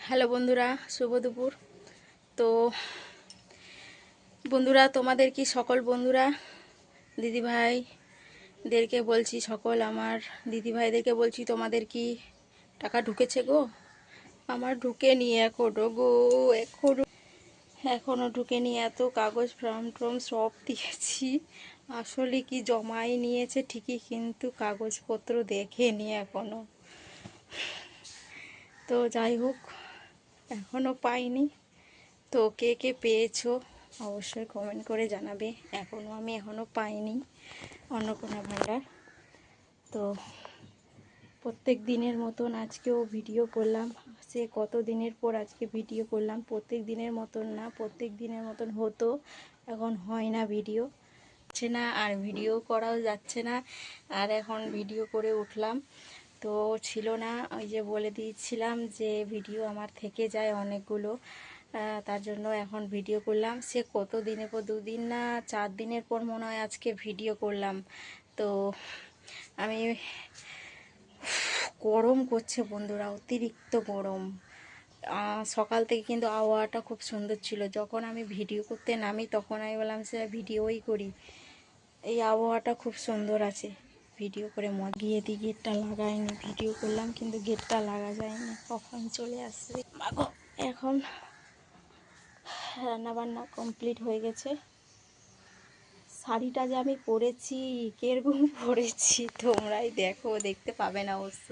Hello বন্ধুরা, শুভ দুপুর। তো বন্ধুরা, তোমাদের কি সকল বন্ধুরা দিদিভাইদেরকে বলছি, সকল আমার দিদিভাইদেরকে বলছি, তোমাদের কি টাকা ঢুকেছে গো? আমার ঢুকেনি এখনো গো, এখনো ঢুকেনি। এত কাগজ ফর্ম টর্ম সব দিয়েছি, আসলে কি জমাই নিয়েছে ঠিকই, কিন্তু কাগজপত্র দেখেনি এখনো। তো যাই হোক, এখনো পাইনি। তো কে কে পেয়েছো অবশ্যই কমেন্ট করে জানাবে। এখনও পাইনি অন্নপূর্ণা ভাণ্ডার। তো প্রত্যেক দিনের মতন আজকেও ভিডিও করলাম। সে কত দিনের পর আজকে ভিডিও করলাম। প্রত্যেক দিনের মতন না, প্রত্যেক দিনের মতন হতো, এখন হয় না, ভিডিও হচ্ছে না, আর ভিডিও করাও যাচ্ছে না। আর এখন ভিডিও করে উঠলাম, তো ছিল না। ওই যে বলে দিয়েছিলাম যে ভিডিও আমার থেকে যায় অনেকগুলো, তার জন্য এখন ভিডিও করলাম। সে কত দিনের পর, 2 দিন না 4 দিনের পর মনে হয় আজকে ভিডিও করলাম। তো আমি, গরম করছে বন্ধুরা, অতিরিক্ত গরম। সকাল থেকে কিন্তু আবহাওয়াটা খুব সুন্দর ছিল। যখন আমি ভিডিও করতে নামি তখন আমি বললাম সে ভিডিওই করি, এই আবহাওয়াটা খুব সুন্দর আছে, ভিডিও করে গিয়ে দিয়ে গেটটা লাগাইনি, ভিডিও করলাম কিন্তু গেটটা লাগা যায়নি, কখন চলে আসছে মাগো। এখন রান্নাবান্না কমপ্লিট হয়ে গেছে। শাড়িটা যে আমি পরেছি, কিরকম পরেছি তোমরাই দেখো, দেখতে পাবে না অবশ্য।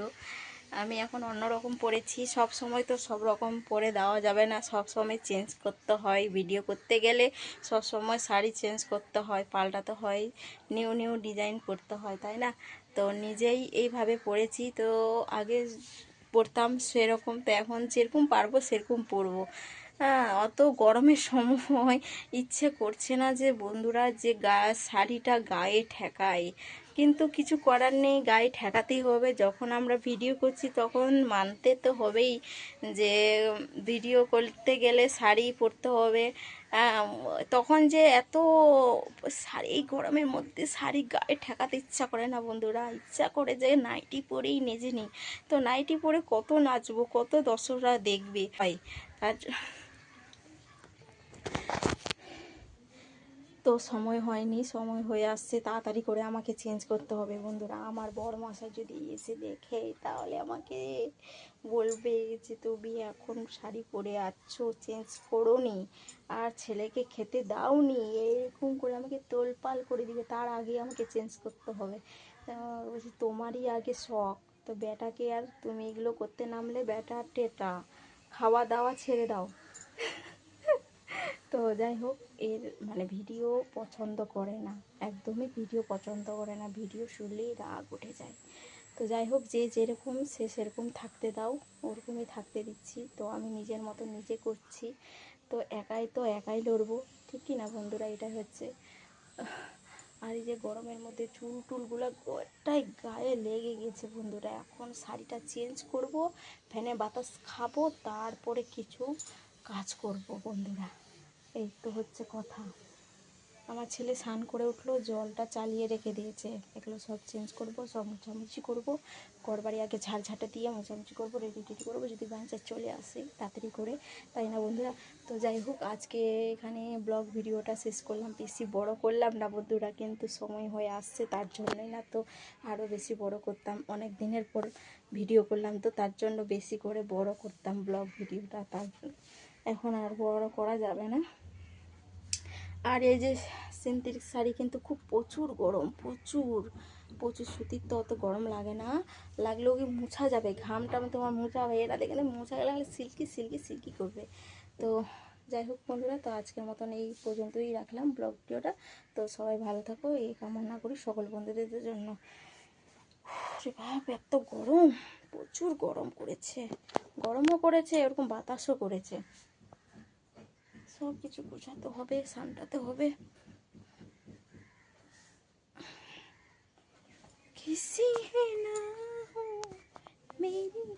আমি এখন অন্যরকম পরেছি। সব সময় তো সব রকম পরে দেওয়া যাবে না, সব সময় চেঞ্জ করতে হয়। ভিডিও করতে গেলে সব সময় শাড়ি চেঞ্জ করতে হয়, পাল্টাতে হয়, নিউ নিউ ডিজাইন করতে হয়, তাই না? তো নিজেই এইভাবে পরেছি। তো আগে পরতাম সেরকম, তো এখন যেরকম পারবো সেরকম পরবো। অত গরমের সময় ইচ্ছে করছে না যে বন্ধুরা যে শাড়িটা গায়ে ঠেকাই, কিন্তু কিছু করার নেই, গায়ে ঠেকাতেই হবে। যখন আমরা ভিডিও করছি তখন মানতে তো হবেই যে ভিডিও করতে গেলে শাড়ি পরতে হবে। তখন যে এত শাড়ি, এই গরমের মধ্যে শাড়ি গায়ে ঠেকাতে ইচ্ছা করে না বন্ধুরা, ইচ্ছা করে যে নাইটি পরেই নেচে নিই। তো নাইটি পরে কত নাচবো, কত দর্শকরা দেখবে, তাই তার তো সময় হয়নি, সময় হয়ে আসছে, তাড়াতাড়ি করে আমাকে চেঞ্জ করতে হবে বন্ধুরা। আমার বড় মশাই যদি এসে দেখে তাহলে আমাকে বলবে যে তুমি এখন শাড়ি পরে আছো, চেঞ্জ করোনি, আর ছেলেকে খেতে দাওনি, এরকম করে আমাকে তোলপাল করে দিবে। তার আগে আমাকে চেঞ্জ করতে হবে। বলছি তোমারই আগে শখ, তো বেটাকে আর তুমি এগুলো করতে নামলে বেটা টেটা, খাওয়া দাওয়া ছেড়ে দাও। তো যাই হোক, এর মানে ভিডিও পছন্দ করে না, একদমই ভিডিও পছন্দ করে না, ভিডিও শুনলেই রাগ উঠে যায়। তো যাই হোক, যে যেরকম সে সেরকম থাকতে দাও, ওরকমই থাকতে দিচ্ছি। তো আমি নিজের মতো নিজে করছি, তো একাই লড়বো, ঠিক কি না বন্ধুরা? এটা হচ্ছে। আর এই যে গরমের মধ্যে চুল টুলগুলো গোটাই গায়ে লেগে গেছে বন্ধুরা। এখন শাড়িটা চেঞ্জ করব, ফ্যানে বাতাস খাবো, তারপরে কিছু কাজ করব বন্ধুরা। এই তো হচ্ছে কথা। আমার ছেলে স্নান করে উঠলো, জলটা চালিয়ে রেখে দিয়েছে, এগুলো সব চেঞ্জ করব, সব মোছামুছি করবো, ঘরবাড়ি আগে ঝাড়ঝাঁটা দিয়ে মোছামুছি করবো, রেডি টেডি করবো, যদি বাচ্চা চলে আসে তাড়াতাড়ি করে, তাই না বন্ধুরা? তো যাই হোক, আজকে এখানে ব্লগ ভিডিওটা শেষ করলাম। বেশি বড় করলাম না বন্ধুরা, কিন্তু সময় হয়ে আসছে তার জন্যই, না তো আরও বেশি বড় করতাম। অনেক দিনের পর ভিডিও করলাম, তো তার জন্য বেশি করে বড় করতাম ব্লগ ভিডিওটা, তার এখন আর বড় করা যাবে না। আর এই যে সিনথেটিক শাড়ি কিন্তু খুব প্রচুর গরম, প্রচুর প্রচুর। সুতির তো অত গরম লাগে না, লাগলেও কি মোছা যাবে, ঘামটা তোমার মোছা হবে, এরা দেখে মোছা গেলে সিল্কি সিল্কি সিল্কি করবে। তো যাই হোক বন্ধুরা, তো আজকের মতন এই পর্যন্তই রাখলাম ব্লগ ভিডিওটা। তো সবাই ভালো থাকো, এই কামনা করি সকল বন্ধুদের জন্য। বাপ, এত গরম, প্রচুর গরম করেছে, গরমও করেছে, এরকম বাতাসও করেছে। সব কিছু বোঝাতে হবে, সামলাতে হবে। किसी है ना हो मेरी